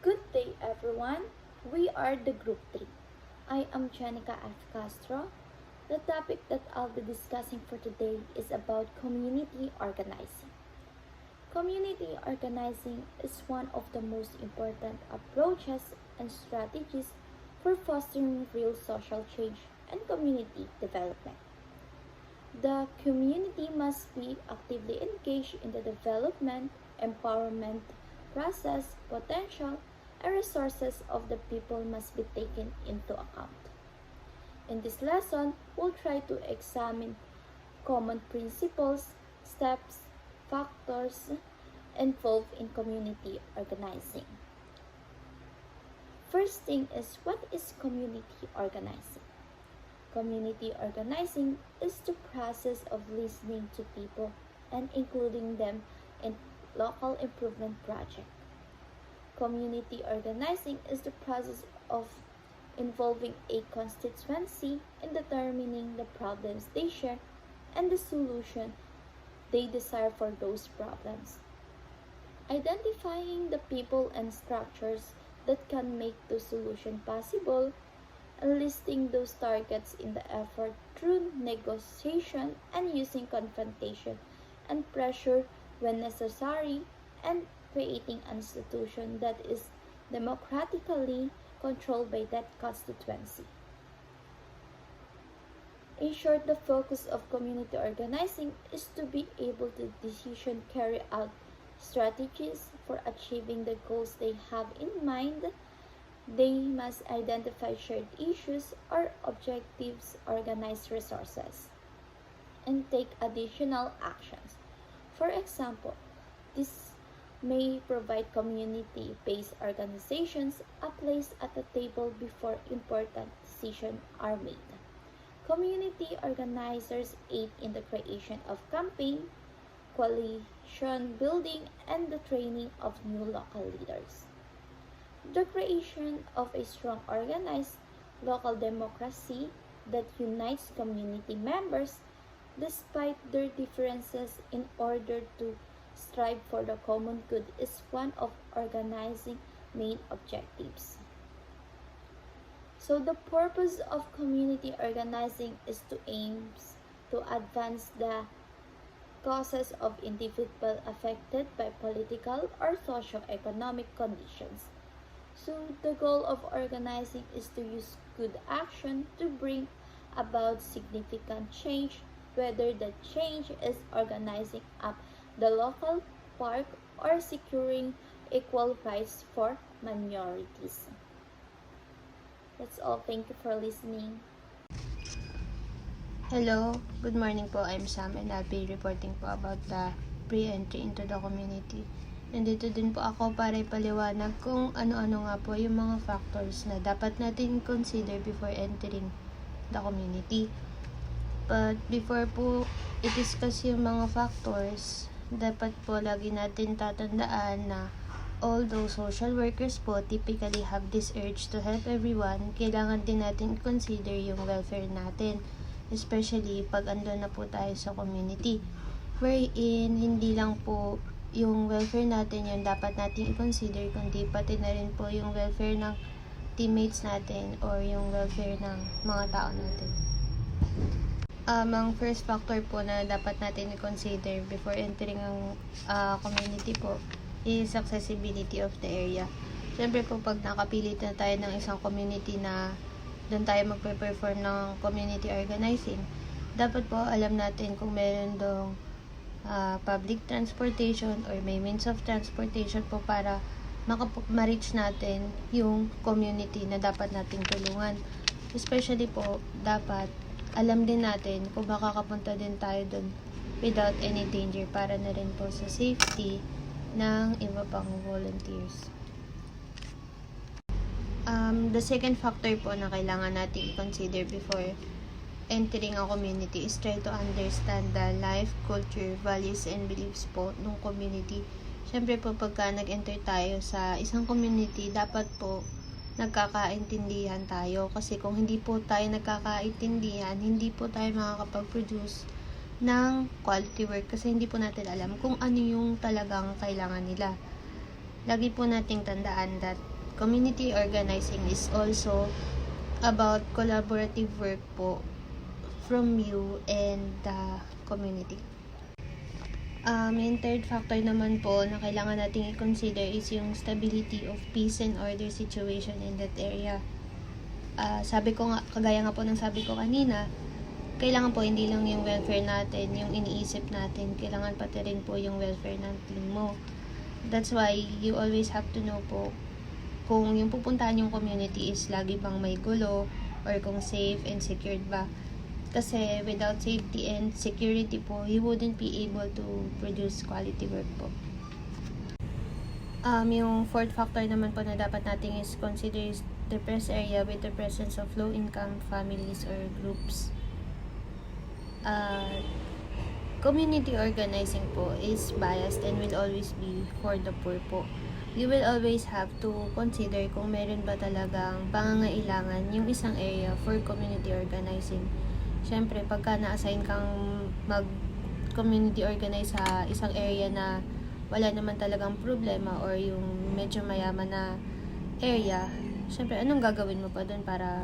Good day, everyone. We are the Group 3. I am Janica F. Castro. The topic that I'll be discussing for today is about community organizing. Community organizing is one of the most important approaches and strategies for fostering real social change and community development. The community must be actively engaged in the development, empowerment process, potential, and resources of the people must be taken into account. In this lesson, we'll try to examine common principles, steps, factors involved in community organizing. First thing is, what is community organizing? Community organizing is the process of listening to people and including them in local improvement projects. Community organizing is the process of involving a constituency in determining the problems they share and the solution they desire for those problems. Identifying the people and structures that can make the solution possible, and listing those targets in the effort through negotiation and using confrontation and pressure when necessary, and creating an institution that is democratically controlled by that constituency. In short, the focus of community organizing is to be able to decision carry out strategies for achieving the goals they have in mind. They must identify shared issues or objectives, organize resources, and take additional actions. For example, this may provide community-based organizations a place at the table before important decisions are made. Community organizers aid in the creation of campaign, coalition building, and the training of new local leaders. The creation of a strong organized local democracy that unites community members despite their differences in order to strive for the common good is one of organizing main objectives. So the purpose of community organizing is to aim to advance the causes of individuals affected by political or socio-economic conditions. So the goal of organizing is to use good action to bring about significant change, whether the change is organizing up the local park or securing equal rights for minorities. That's all. Thank you for listening. Hello, good morning po. I'm Sam and I'll be reporting po about the pre-entry into the community. Nandito din po ako para ipaliwanag kung ano-ano nga po yung mga factors na dapat natin consider before entering the community. But before po i-discuss yung mga factors, dapat po lagi natin tatandaan na although social workers po typically have this urge to help everyone, kailangan din natin consider yung welfare natin, especially pag andun na po tayo sa community, wherein hindi lang po yung welfare natin yung dapat natin i-consider, kundi pati na rin po yung welfare ng teammates natin or yung welfare ng mga tao natin. Ang first factor po na dapat natin i-consider before entering ang community po is accessibility of the area. Siyempre po pag nakapilit na tayo ng isang community na doon tayo magpe-perform ng community organizing, dapat po alam natin kung meron dong public transportation or may means of transportation po para ma-reach natin yung community na dapat nating tulungan. Especially po, dapat alam din natin kung makakapunta din tayo dun without any danger para na rin po sa safety ng iba pang volunteers. The second factor po na kailangan natin i-consider before entering a community is try to understand the life, culture, values, and beliefs po ng community. Siyempre po pagka nag-enter tayo sa isang community, dapat po nagkakaintindihan tayo. Kasi kung hindi po tayo nagkakaintindihan, hindi po tayo makakapag-produce ng quality work kasi hindi po natin alam kung ano yung talagang kailangan nila. Lagi po nating tandaan that community organizing is also about collaborative work po from you and the community. Yung third factor naman po na kailangan nating i-consider is yung stability of peace and order situation in that area. Sabi ko nga, kagaya nga po ng sabi ko kanina, kailangan po hindi lang yung welfare natin, yung iniisip natin, kailangan pati rin po yung welfare ng team mo. That's why you always have to know po kung yung pupuntahan yung community is lagi bang may gulo or kung safe and secured ba. Kasi without safety and security po, you wouldn't be able to produce quality work po. Yung fourth factor naman po na dapat natin is consider is the press area with the presence of low-income families or groups. Community organizing po is biased and will always be for the poor po. You will always have to consider kung meron ba talagang pangangailangan yung isang area for community organizing. Siyempre, pagka na-assign kang mag-community organize sa isang area na wala naman talagang problema or yung medyo mayaman na area, siyempre, anong gagawin mo pa doon para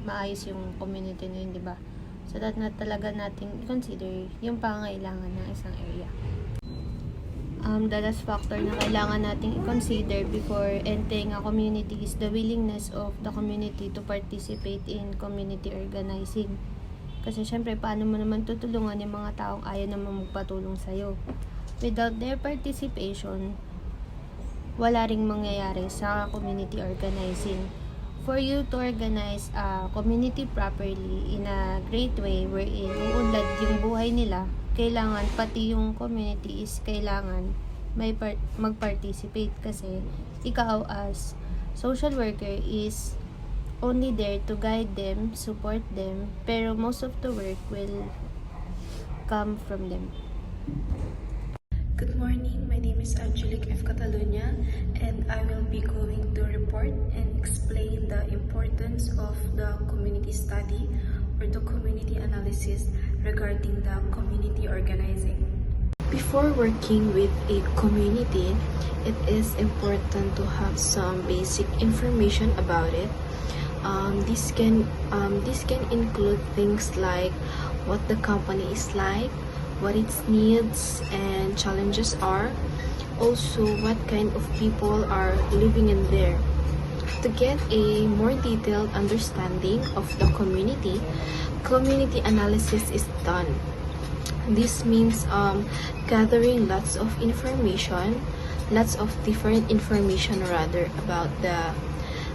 maayos yung community na yun, di ba? So that na talaga nating i-consider yung pangangailangan ng isang area. The last factor na kailangan nating i-consider before entering a community is the willingness of the community to participate in community organizing. Kasi syempre, paano mo naman tutulungan yung mga taong ayaw naman magpatulong sa'yo? Without their participation, wala ring mangyayari sa community organizing. For you to organize a community properly in a great way wherein uunlad yung buhay nila, kailangan pati yung community is kailangan may mag-participate kasi ikaw as social worker is only there to guide them, support them, pero most of the work will come from them. Good morning, my name is Angelique F. Catalunya, and I will be going to report and explain the importance of the community study or the community analysis regarding the community organizing. Before working with a community, it is important to have some basic information about it. This can include things like what the company is like, what its needs and challenges are, also what kind of people are living in there. To get a more detailed understanding of the community analysis is done. This means gathering lots of different information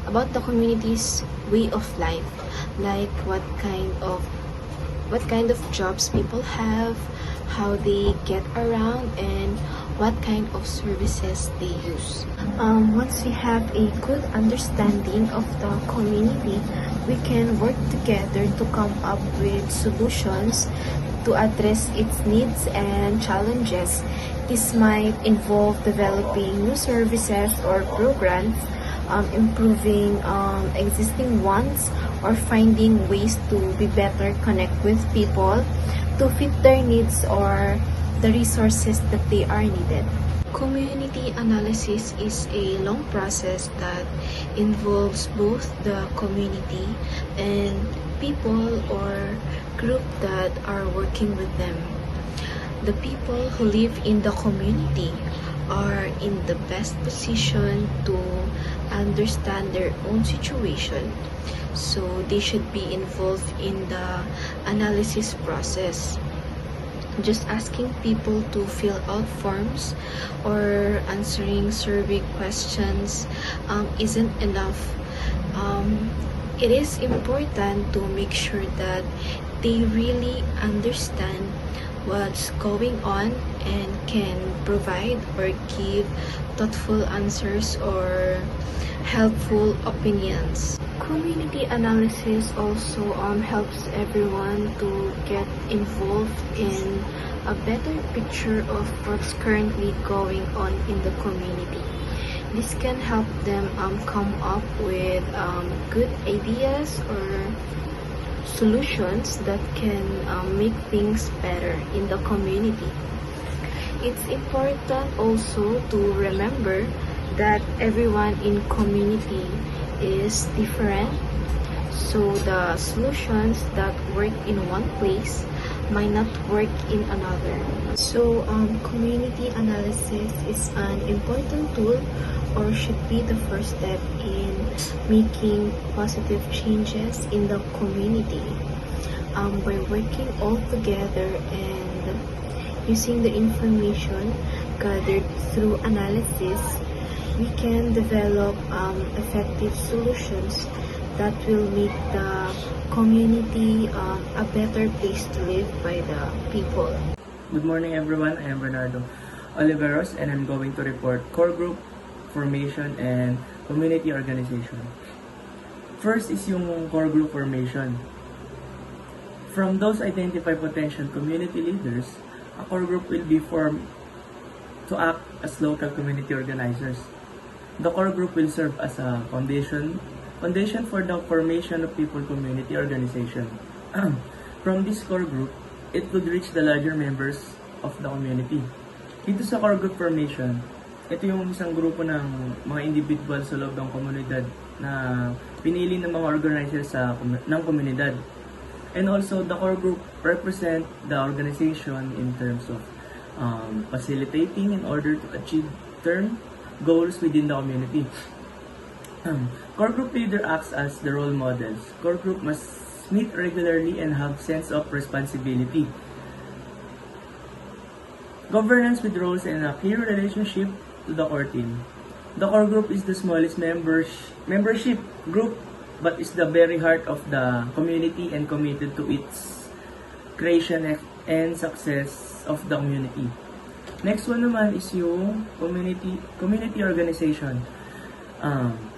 about the community's way of life, like what kind of jobs people have, how they get around, and what kind of services they use. Once we have a good understanding of the community, we can work together to come up with solutions to address its needs and challenges. This might involve developing new services or programs, improving existing ones, or finding ways to be better connect with people to fit their needs or the resources that they are needed. Community analysis is a long process that involves both the community and people or group that are working with them. The people who live in the community are in the best position to understand their own situation, so they should be involved in the analysis process. Just asking people to fill out forms or answering survey questions isn't enough. It is important to make sure that they really understand what's going on and can provide or give thoughtful answers or helpful opinions. Community analysis also helps everyone to get involved in a better picture of what's currently going on in the community. This can help them come up with good ideas or solutions that can make things better in the community. It's important also to remember that everyone in community is different, so the solutions that work in one place might not work in another. So community analysis is an important tool, or should be the first step in making positive changes in the community. By working all together and using the information gathered through analysis, we can develop effective solutions that will make the community a better place to live by the people. Good morning everyone, I am Bernardo Oliveros and I'm going to report core group formation and community organization. First is yung core group formation. From those identified potential community leaders, a core group will be formed to act as local community organizers. The core group will serve as a foundation for the formation of people community organization. From this core group, it would reach the larger members of the community. Dito sa core group formation, ito yung isang grupo ng mga individual sa loob ng komunidad na pinili ng mga organizers ng komunidad. And also, the core group represent the organization in terms of facilitating in order to achieve term goals within the community. Core group leader acts as the role models. Core group must meet regularly and have sense of responsibility. Governance with roles and a clear relationship to the core team. The core group is the smallest membership group, but is the very heart of the community and committed to its creation and success of the community. Next one naman is yung community organization.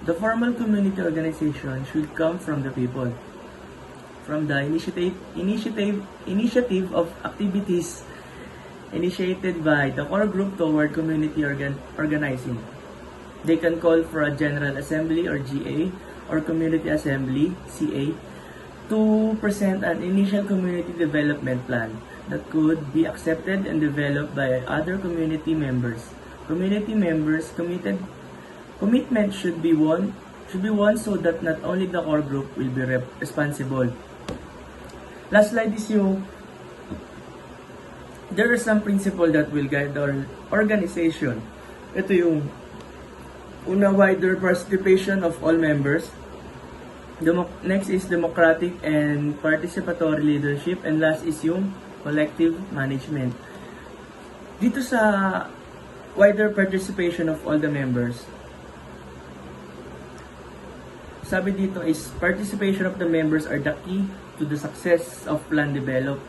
The formal community organization should come from the people. From the initiative of activities initiated by the core group toward community organizing. They can call for a General Assembly or GA or Community Assembly, CA, to present an initial community development plan that could be accepted and developed by other community members. Community members' commitment should be one so that not only the core group will be responsible. Last slide is yung there are some principle that will guide our organization. Ito yung una, wider participation of all members. Next is democratic and participatory leadership, and last is yung collective management. Dito sa wider participation of all the members, sabi dito is participation of the members are the key to the success of plan developed.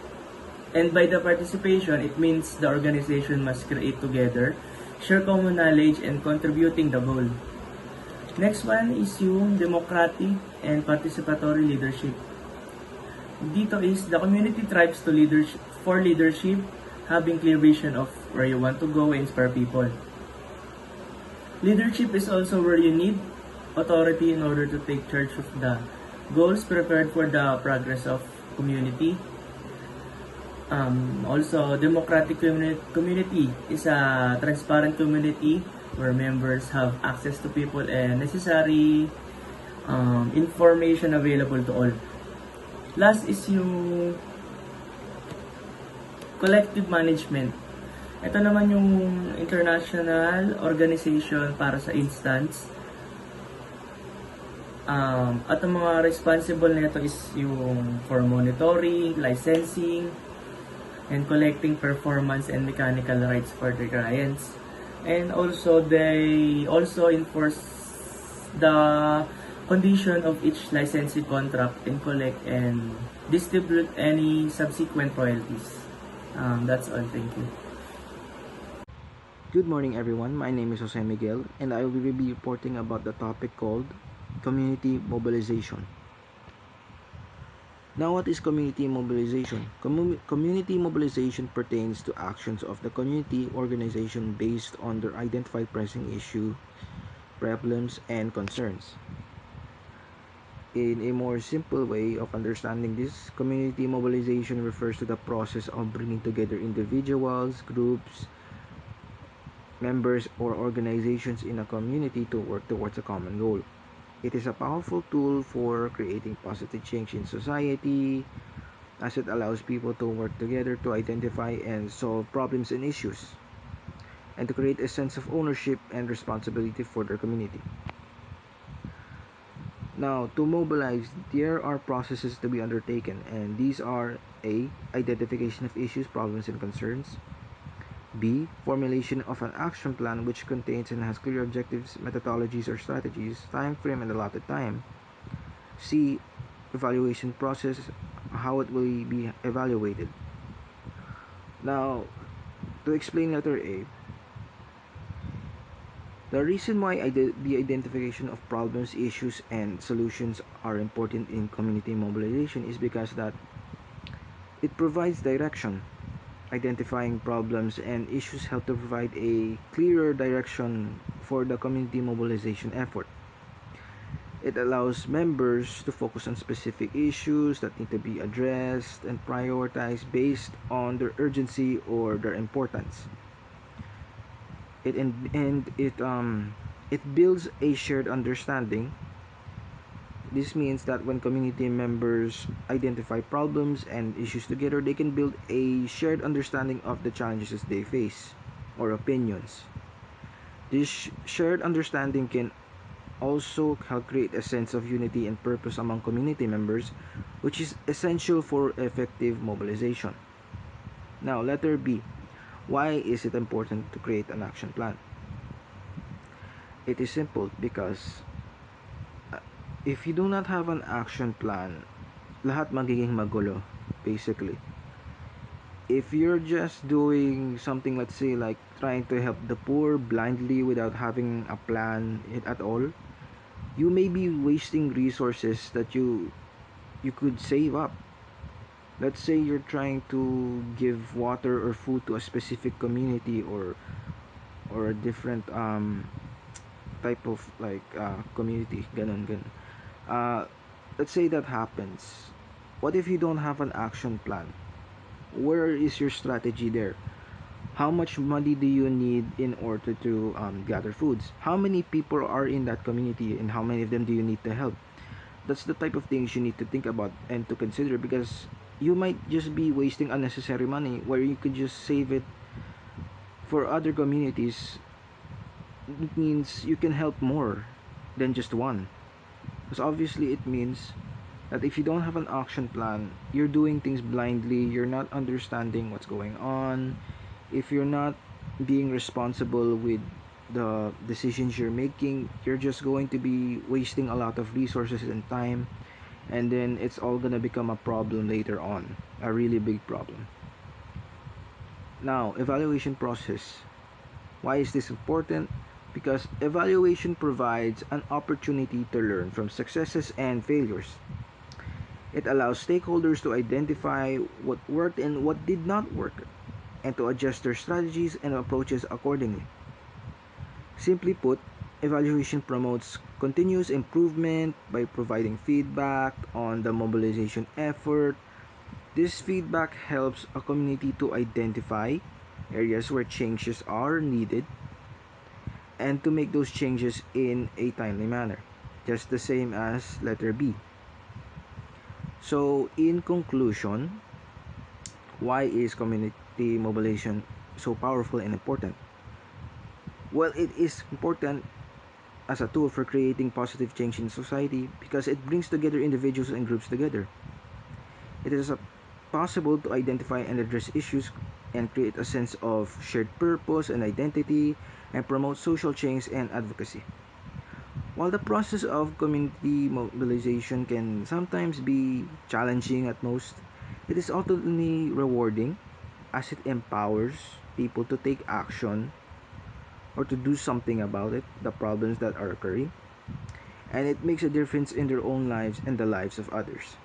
And by the participation, it means the organization must create together, share common knowledge, and contributing the goal. Next one is yung democratic and participatory leadership. Dito is the community thrives for leadership, having clear vision of where you want to go and inspire people. Leadership is also where you need authority in order to take charge of the goals prepared for the progress of community. Also, democratic community is a transparent community where members have access to people and necessary information available to all. Last is yung collective management. Ito naman yung international organization para sa instance. At ang mga responsible nito is yung for monitoring, licensing, and collecting performance and mechanical rights for their clients. And also, they also enforce the condition of each licensing contract and collect and distribute any subsequent royalties. That's all. Thank you. Good morning everyone, my name is Jose Miguel and I will be reporting about the topic called community mobilization. Now, what is community mobilization? Community mobilization pertains to actions of the community organization based on their identified pressing issue, problems, and concerns. In a more simple way of understanding this, community mobilization refers to the process of bringing together individuals, groups, members or organizations in a community to work towards a common goal. It is a powerful tool for creating positive change in society, as it allows people to work together to identify and solve problems and issues, and to create a sense of ownership and responsibility for their community. Now, to mobilize, there are processes to be undertaken, and these are: A. Identification of issues, problems, and concerns. B. Formulation of an action plan which contains and has clear objectives, methodologies or strategies, time frame, and allotted time. C. Evaluation process, how it will be evaluated. Now, to explain letter A, the reason why the identification of problems, issues, and solutions are important in community mobilization is because that it provides direction. Identifying problems and issues help to provide a clearer direction for the community mobilization effort. It allows members to focus on specific issues that need to be addressed and prioritized based on their urgency or their importance. It builds a shared understanding. This means that when community members identify problems and issues together, they can build a shared understanding of the challenges they face or opinions. This shared understanding can also help create a sense of unity and purpose among community members, which is essential for effective mobilization. Now, letter B. Why is it important to create an action plan? It is simple because if you do not have an action plan, lahat magiging magulo, basically. If you're just doing something, let's say like trying to help the poor blindly without having a plan at all, you may be wasting resources that you could save up. Let's say you're trying to give water or food to a specific community, or a different type of like community, ganon ganon. uh, let's say that happens. What if you don't have an action plan? Where is your strategy there? How much money do you need in order to gather foods? How many people are in that community, and how many of them do you need to help? That's the type of things you need to think about and to consider, because you might just be wasting unnecessary money where you could just save it for other communities. It means you can help more than just one, because obviously it means that if you don't have an action plan, you're doing things blindly, you're not understanding what's going on. If you're not being responsible with the decisions you're making, you're just going to be wasting a lot of resources and time, and then it's all gonna become a problem later on, a really big problem. Now, evaluation process. Why is this important? Because evaluation provides an opportunity to learn from successes and failures. It allows stakeholders to identify what worked and what did not work, and to adjust their strategies and approaches accordingly. Simply put, evaluation promotes continuous improvement by providing feedback on the mobilization effort. This feedback helps a community to identify areas where changes are needed and to make those changes in a timely manner, just the same as letter B. So, in conclusion, why is community mobilization so powerful and important? Well, it is important as a tool for creating positive change in society because it brings together individuals and groups together. It is possible to identify and address issues and create a sense of shared purpose and identity, and promote social change and advocacy. While the process of community mobilization can sometimes be challenging at most, it is ultimately rewarding as it empowers people to take action or to do something about it, the problems that are occurring, and it makes a difference in their own lives and the lives of others.